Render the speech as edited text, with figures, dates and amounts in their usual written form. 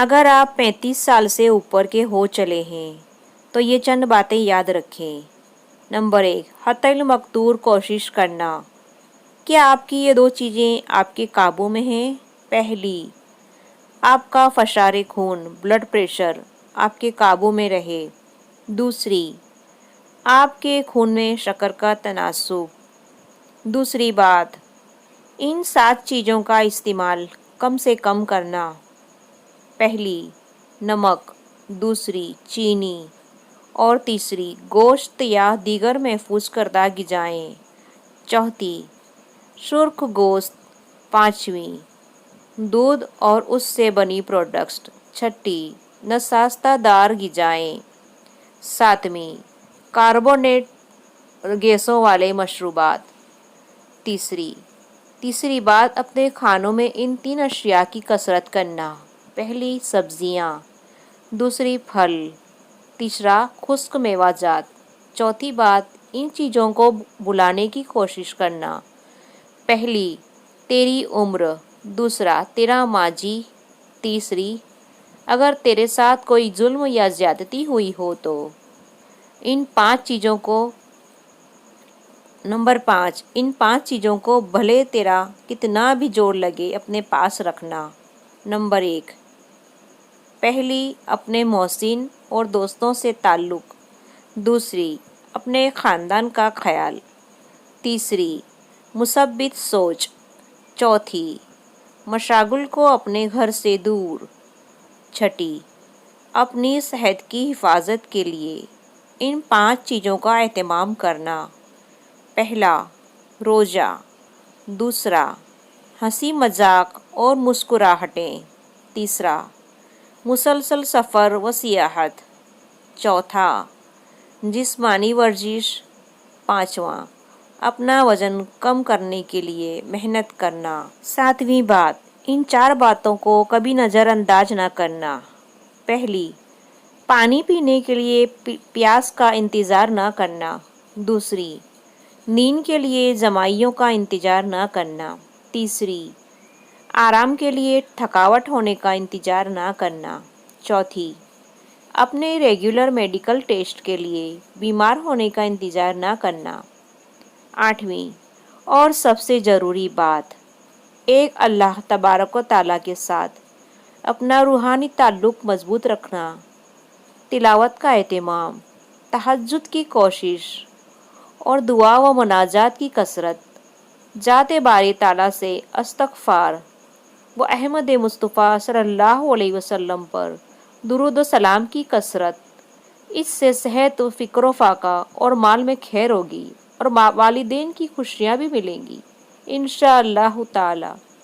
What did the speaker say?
اگر آپ 35 سال سے اوپر کے ہو چلے ہیں تو یہ چند باتیں یاد رکھیں۔ نمبر 1، حتی المقدور کوشش کرنا۔ کیا آپ کی یہ 2 چیزیں آپ کے قابو میں ہیں؟ پہلی، آپ کا فشار خون بلڈ پریشر آپ کے قابو میں رہے۔ دوسری، آپ کے خون میں شکر کا تناسب۔ دوسری بات، ان 7 چیزوں کا استعمال کم سے کم کرنا۔ پہلی، نمک، دوسری، چینی، اور تیسری، گوشت یا دیگر محفوظ کردہ غذائیں۔ چوتھی، سرخ گوشت۔ پانچویں، دودھ اور اس سے بنی پروڈکٹس۔ چھٹی، نشاستہ دار غذائیں۔ ساتویں، کاربونیٹ گیسوں والے مشروبات۔ تیسری بات، اپنے کھانوں میں ان 3 اشیاء کی کثرت کرنا۔ پہلی، سبزیاں، دوسری، پھل، تیسرا، خشک میوہ جات۔ چوتھی بات، ان چیزوں کو بھلانے کی کوشش کرنا۔ پہلی، تیری عمر، دوسرا، تیرا ماضی، تیسری، اگر تیرے ساتھ کوئی ظلم یا زیادتی ہوئی ہو تو۔ نمبر 5، ان 5 چیزوں کو بھلے تیرا کتنا بھی زور لگے اپنے پاس رکھنا۔ نمبر 1، پہلی، اپنے محسن اور دوستوں سے تعلق۔ دوسری، اپنے خاندان کا خیال۔ تیسری، مثبت سوچ۔ چوتھی، مشاغل کو اپنے گھر سے دور۔ چھٹی، اپنی صحت کی حفاظت کے لیے ان 5 چیزوں کا اہتمام کرنا۔ پہلا، روزہ۔ دوسرا، ہنسی مذاق اور مسکراہٹیں۔ تیسرا، مسلسل سفر و سیاحت۔ چوتھا، جسمانی ورزش۔ پانچواں، اپنا وزن کم کرنے کے لیے محنت کرنا۔ ساتویں بات، ان 4 باتوں کو کبھی نظر انداز نہ کرنا۔ پہلی، پانی پینے کے لیے پیاس کا انتظار نہ کرنا۔ دوسری، نیند کے لیے جمائیوں کا انتظار نہ کرنا۔ تیسری، آرام کے لیے تھکاوٹ ہونے کا انتظار نہ کرنا۔ چوتھی، اپنے ریگولر میڈیکل ٹیسٹ کے لیے بیمار ہونے کا انتظار نہ کرنا۔ آٹھویں اور سب سے ضروری بات، ایک اللہ تبارک و تعالیٰ کے ساتھ اپنا روحانی تعلق مضبوط رکھنا۔ تلاوت کا اہتمام، تہجد کی کوشش اور دعا و مناجات کی کثرت، ذات باری تعالیٰ سے استغفار و احمد مصطفیٰ صلی اللہ علیہ وسلم پر درود و سلام کی کثرت۔ اس سے صحت و فکر و فاقہ اور مال میں خیر ہوگی اور والدین کی خوشیاں بھی ملیں گی انشاءاللہ تعالی۔